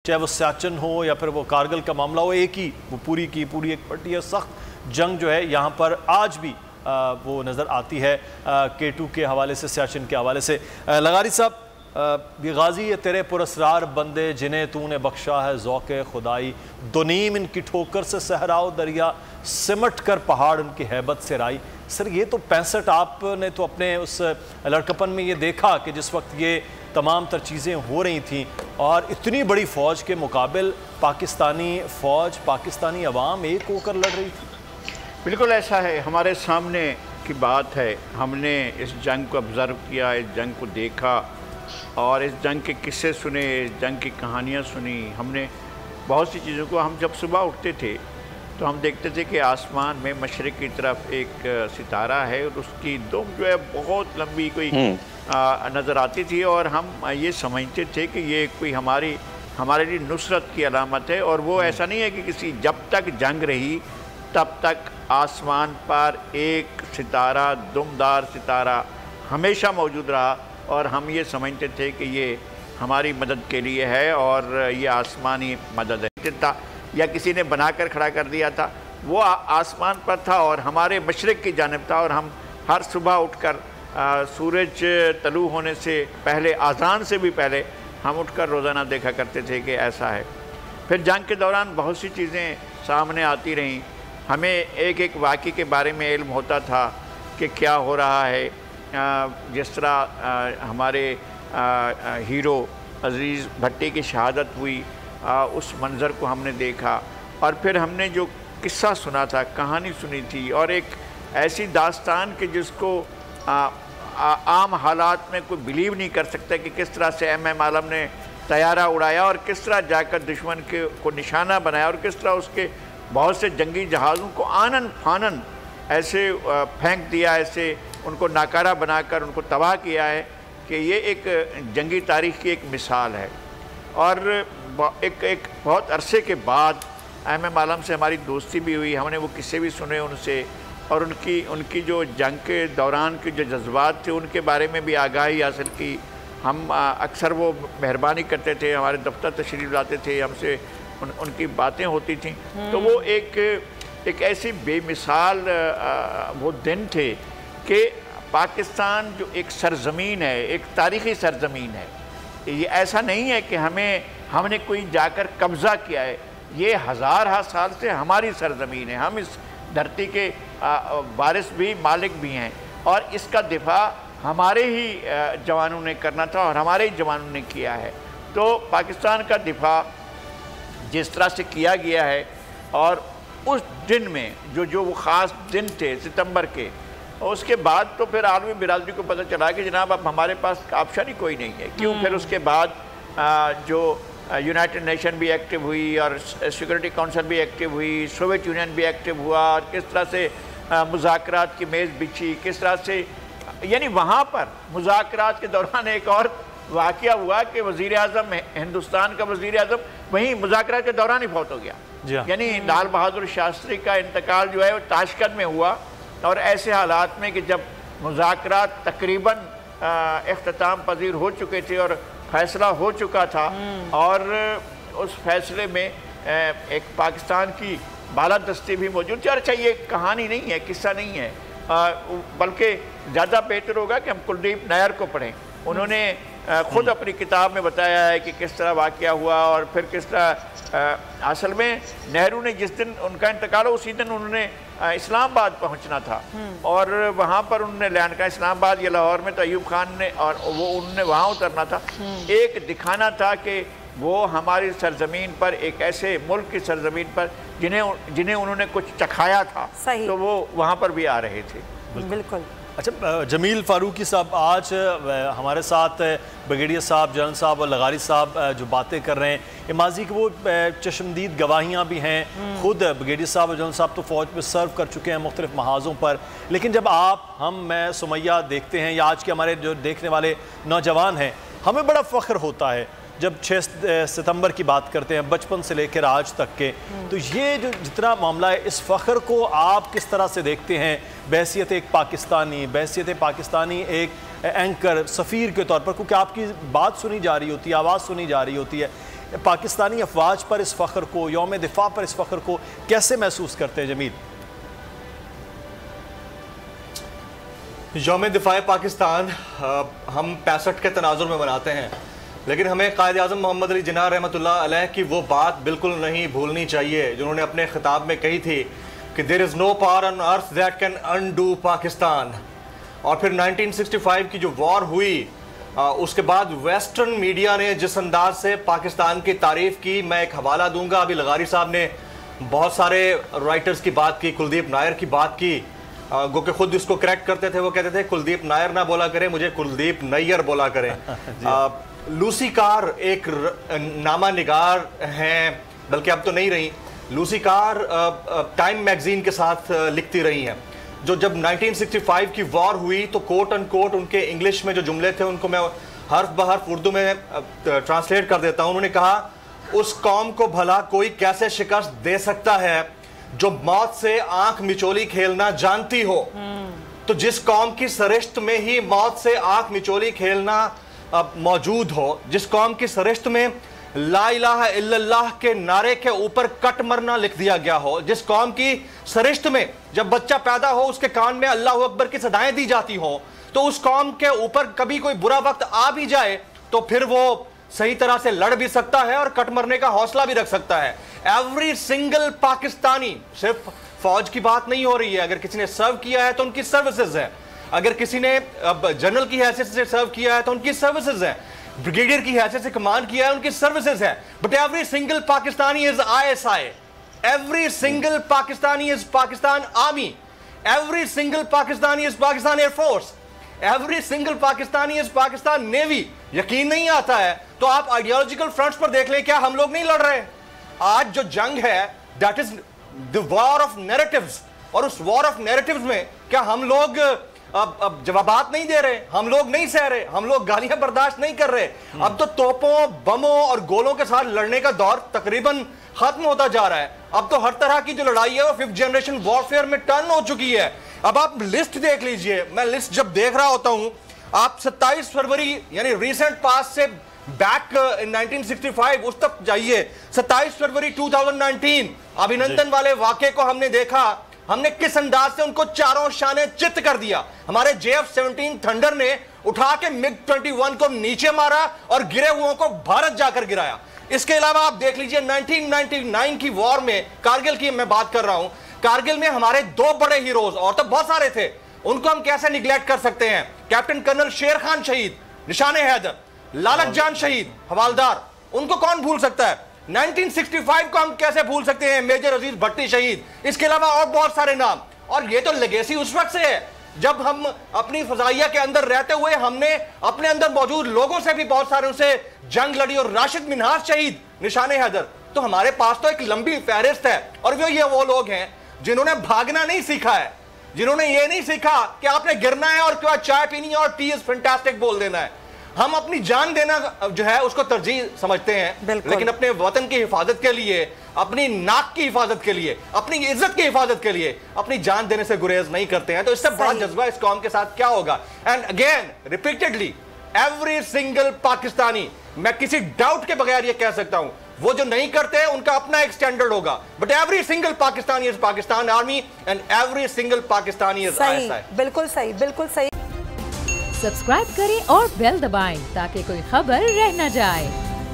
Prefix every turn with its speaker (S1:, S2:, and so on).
S1: چاہے وہ سیاچن ہو یا پھر وہ کارگل کا معاملہ ہو، ایک ہی وہ پوری کی پوری ایک پٹی ہے. سخت جنگ جو ہے یہاں پر آج بھی وہ نظر آتی ہے K2 کے حوالے سے، سیاچن کے حوالے سے. لغاری صاحب، یہ غازی تیرے پراسرار بندے جنہیں تو نے بخشا ہے ذوق خدائی، دو نیم ان کی ٹھوکر سے صحراؤ دریا، سمٹ کر پہاڑ ان کی ہیبت سے رائی. سر یہ تو 65 آپ نے تو اپنے اس لڑکپن میں یہ دیکھا کہ جس وقت یہ تمام تر چیزیں ہو رہی تھیں اور اتنی بڑی فوج کے مقابل پاکستانی فوج، پاکستانی عوام ایک ہو کر لڑ رہی تھی.
S2: بالکل ایسا ہے، ہمارے سامنے کی بات ہے. ہم نے اس جنگ کو آبزرو کیا، اس جنگ کو دیکھا اور اس جنگ کے قصے سنے، اس جنگ کی کہانیاں سنی. ہم نے بہت سی چیزوں کو، ہم جب صبح اٹھتے تھے تو ہم دیکھتے تھے کہ آسمان میں مشرق کی طرف ایک ستارہ ہے اور اس کی دم جو ہے بہت لمبی کوئی نظر آتی تھی، اور ہم یہ سمجھتے تھے کہ یہ کوئی ہمارے لیے نصرت کی علامت ہے. اور وہ ایسا نہیں ہے کہ جب تک جنگ رہی تب تک آسمان پر ایک ستارہ، دمدار ستارہ ہمیشہ موجود رہا، اور ہم یہ سمجھتے تھے کہ یہ ہماری مدد کے لیے ہے اور یہ آسمانی مدد ہے. یا کسی نے بنا کر کھڑا کر دیا تھا، وہ آسمان پر تھا اور ہمارے مشرق کی جانب تھا. اور ہم ہر صبح اٹھ کر سورج طلوع ہونے سے پہلے، اذان سے بھی پہلے ہم اٹھ کر روزانہ دیکھا کرتے تھے کہ ایسا ہے. پھر جنگ کے دوران بہت سی چیزیں سامنے آتی رہیں. ہمیں ایک ایک واقعے کے بارے میں علم ہوتا تھا کہ کیا ہو رہا ہے. جس طرح ہمارے ہیرو عزیز بھٹی کی شہادت ہوئی، اس منظر کو ہم نے دیکھا. اور پھر ہم نے جو قصہ سنا تھا، کہانی سنی تھی، اور ایک ایسی داستان کہ جس کو عام حالات میں کوئی بلیو نہیں کر سکتا کہ کس طرح سے MM عالم نے طیارہ اڑایا اور کس طرح جا کر دشمن کو نشانہ بنایا، اور کس طرح اس کے بہت سے جنگی جہازوں کو آنن فانن ایسے پھینک دیا، ایسے ان کو ناکارہ بنا کر ان کو تباہ کیا ہے کہ یہ ایک جنگی تاریخ کی ایک مثال ہے. اور ایک بہت عرصے کے بعد MM عالم سے ہماری دوستی بھی ہوئی. ہم نے وہ قصے بھی سنے ان سے، اور ان کی جو جنگ کے دوران کے جو جذبات تھے ان کے بارے میں بھی آگاہی حاصل کی. ہم اکثر وہ مہربانی کرتے تھے، ہمارے دفتر تشریف لاتے تھے، ہم سے ان کی باتیں ہوتی تھیں. تو وہ ایک ایسی بے مثال وہ دن تھے کہ پاکستان جو ایک سرزمین ہے، ایک تاریخی سرزمین ہے. یہ ایسا نہیں ہے کہ ہم نے کوئی جا کر قبضہ کیا ہے. یہ ہزارہ سال سے ہماری سرزمین ہے. ہم اس دھرتی کے وارث بھی، مالک بھی ہیں، اور اس کا دفاع ہمارے ہی جوانوں نے کرنا تھا اور ہمارے ہی جوانوں نے کیا ہے. تو پاکستان کا دفاع جس طرح سے کیا گیا ہے، اور اس دن میں جو وہ خاص دن تھے ستمبر کے، اس کے بعد تو پھر عالمی برادری کو پتہ چلا کہ جناب اب ہمارے پاس آپشن ہی کوئی نہیں ہے. کیوں؟ پھر اس کے بعد جو یونائٹڈ نیشن بھی ایکٹیو ہوئی اور سیکورٹی کونسل بھی ایکٹیو ہوئی، سوویت یونین بھی ایکٹیو ہوا، اور کس طرح سے مذاکرات کی میز بچھی، کس طرح سے یعنی وہاں پر مذاکرات کے دوران ایک اور واقعہ ہوا کہ وزیر اعظم، ہندوستان کا وزیر اعظم وہیں مذاکرات کے دوران ہی فوت ہو گیا. یعنی لال بہادر شاستری کا انتقال جو ہے وہ تاشکند میں ہوا، اور ایسے حالات میں کہ جب مذاکرات تقریباً اختتام پذیر ہو چکے تھے اور فیصلہ ہو چکا تھا، اور اس فیصلے میں ایک پاکستان کی بالادستی بھی موجود تھی. اور اچھا، یہ کہانی نہیں ہے، قصہ نہیں ہے، بلکہ زیادہ بہتر ہوگا کہ ہم کلدیپ نیر کو پڑھیں. انہوں نے خود اپنی کتاب میں بتایا ہے کہ کس طرح واقعہ ہوا، اور پھر کس طرح اصل میں نہرو نے جس دن ان کا انتقال ہو اسی دن انہوں نے اسلام آباد پہنچنا تھا، اور وہاں پر انہوں نے لینڈ کا اسلام آباد یا لاہور میں تو ایوب خان نے، اور انہوں نے وہاں اترنا تھا. ایک دکھانا تھا کہ وہ ہماری سرزمین پر، ایک ایسے ملک کی سرزمین پر جنہیں انہوں نے کچھ چکھایا تھا، تو وہ وہاں پر بھی آ رہے تھے.
S3: بالکل.
S1: اچھا جمیل فاروقی صاحب، آج ہمارے ساتھ بریگیڈیئر صاحب، جنرل صاحب اور لغاری صاحب جو باتیں کر رہے ہیں، ماضی کی وہ چشمدید گواہیاں بھی ہیں. خود بریگیڈیئر صاحب اور جنرل صاحب تو فوج میں سرو کر چکے ہیں مختلف محاذوں پر، لیکن جب آپ، میں، سمیہ دیکھتے ہیں، یا آج کے ہمارے جو دیکھنے والے نوجوان ہیں، ہمیں بڑا فخر ہوتا ہے جب 6 ستمبر کی بات کرتے ہیں، بچپن سے لے کر آج تک کے. تو یہ جو جتنا معاملہ ہے، اس فخر کو آپ کس طرح سے دیکھتے ہیں بحیثیت ایک پاکستانی ایک اینکر، سفیر کے طور پر؟ کیونکہ آپ کی بات سنی جا رہی ہوتی ہے، آواز سنی جا رہی ہوتی ہے. پاکستانی افواج پر اس فخر کو، یوم دفاع پر اس فخر کو کیسے محسوس کرتے ہیں جمیل؟
S3: یوم دفاع پاکستان ہم 65 کے تناظر میں مناتے ہیں، لیکن ہمیں قائد اعظم محمد علی جناح رحمۃ اللہ علیہ کی وہ بات بالکل نہیں بھولنی چاہیے جنہوں نے اپنے خطاب میں کہی تھی کہ there is no power on earth that can undo Pakistan. اور پھر 1965 کی جو وار ہوئی اس کے بعد ویسٹرن میڈیا نے جس انداز سے پاکستان کی تعریف کی، میں ایک حوالہ دوں گا. ابھی لغاری صاحب نے بہت سارے رائٹرز کی بات کی، کلدیپ نائر کی بات کی، گو کہ خود اس کو کریکٹ کرتے تھے. وہ کہتے تھے کلدیپ نائر نہ بولا کرے، مجھے کلدیپ نیر بولا کریں. لوسی کار ایک نامہ نگار ہیں، بلکہ اب تو نہیں رہی. لوسی کار ٹائم میگزین کے ساتھ لکھتی رہی ہیں. جو جب 1965 کی وار ہوئی تو کوٹ ان کوٹ ان کے انگلش میں جو جملے تھے ان کو میں حرف بحرف اردو میں ٹرانسلیٹ کر دیتا ہوں. انہوں نے کہا اس قوم کو بھلا کوئی کیسے شکست دے سکتا ہے جو موت سے آنکھ مچولی کھیلنا جانتی ہو. تو جس قوم کی سرشت میں ہی موت سے آنکھ مچولی کھیلنا موجود ہو، جس قوم کی سرشت میں لا الہ الا اللہ کے نعرے کے اوپر کٹ مرنا لکھ دیا گیا ہو، جس قوم کی سرشت میں جب بچہ پیدا ہو اس کے کان میں اللہ اکبر کی صدائیں دی جاتی ہوں، تو اس قوم کے اوپر کبھی کوئی برا وقت آ بھی جائے تو پھر وہ صحیح طرح سے لڑ بھی سکتا ہے اور کٹ مرنے کا حوصلہ بھی رکھ سکتا ہے. ایوری سنگل پاکستانی، صرف فوج کی بات نہیں ہو رہی ہے، اگر کسی نے سرو کیا ہے تو ان کی سروسز ہیں، اگر کسی نے جنرل کی حیثیت سے سرو کیا ہے تو ان کی سروسز ہیں، بریگیڈیئر کی حیثیت سے کمانڈ کیا ہے ان کی سروسز ہیں. But every single Pakistani is ISI، every single Pakistani is Pakistan army, every single Pakistani is Pakistan air force, every single Pakistani is Pakistan navy. یقین نہیں آتا ہے تو آپ آئیڈیالوجیکل فرنٹس پر دیکھ لیں، کیا ہم لوگ نہیں لڑ رہے؟ آج جو جنگ ہے that is the war of narratives, اور اس وار آف نیریٹیوز میں کیا ہم لوگ اب جوابات نہیں دے رہے؟ ہم لوگ نہیں سہ رہے؟ ہم لوگ گالیاں برداشت نہیں کر رہے؟ اب تو توپوں، بموں اور گولوں کے ساتھ لڑنے کا دور تقریباً ختم ہوتا جا رہا ہے. اب تو ہر طرح کی جو لڑائی ہے وہ 5th جنریشن وارفیئر میں ٹرن ہو چکی ہے. اب آپ لسٹ دیکھ لیجئے، میں لسٹ جب دیکھ رہا ہوتا ہوں، آپ 27 فروری یعنی ریسنٹ پاس سے بیک 1965 اس تک جائیے. 27 فروری 2019 ابھینندن والے واقعے کو ہم نے دیکھا، ہم نے کس انداز سے ان کو چاروں شانے چت کر دیا. ہمارے JF-17 تھنڈر نے اٹھا کے MiG-21 کو نیچے مارا اور گرے ہوئوں کو بھارت جا کر گرایا. اس کے علاوہ آپ دیکھ لیجئے 1999 کی وار میں، کارگل کی میں بات کر رہا ہوں، کارگل میں ہمارے 2 بڑے ہیروز، اور تو بہت سارے تھے، ان کو ہم کیسے نگلیکٹ کر سکتے ہیں؟ کیپٹن کرنل شیر خان شہید، نشان حیدر، لالک جان شہید حوالدار، ان کو کون بھول سکتا ہے؟ 1965 کو ہم کیسے بھول سکتے ہیں؟ میجر عزیز بھٹی شہید. اس کے علاوہ اور بہت سارے نام. اور یہ تو لیگیسی اس وقت سے ہے جب ہم اپنی فضائیہ کے اندر رہتے ہوئے ہم نے اپنے اندر موجود لوگوں سے بھی بہت سارے ان سے جنگ لڑی. اور راشد منہاس شہید، نشان حیدر. تو ہمارے پاس تو ایک لمبی فہرست ہے. اور وہ لوگ ہیں جنہوں نے بھاگنا نہیں سیکھا ہے، جنہوں نے یہ نہیں سیکھا کہ آپ نے گرنا ہے اور کیا چائے پینی ہے اور ٹی از فینٹاسٹک بول دینا ہے. ہم اپنی جان دینا جو ہے اس کو ترجیح سمجھتے ہیں، لیکن اپنے وطن کی حفاظت کے لیے، اپنی ناک کی حفاظت کے لیے، اپنی عزت کی حفاظت کے لیے اپنی جان دینے سے گریز نہیں کرتے ہیں. تو اس سے بڑا جذبہ اس قوم کے ساتھ کیا ہوگا؟ And again repeatedly every single Pakistani, میں کسی ڈاؤٹ کے بغیر یہ کہہ سکتا ہوں، وہ جو نہیں کرتے ان کا اپنا ایک سٹینڈرڈ ہوگا. But every single Pakistani is Pakistan army and every single Pakistani is ISI.
S4: بالکل صحیح، بالکل صحیح.
S5: سبسکرائب کریں اور بیل دبائیں تاکہ کوئی خبر رہ نہ جائے.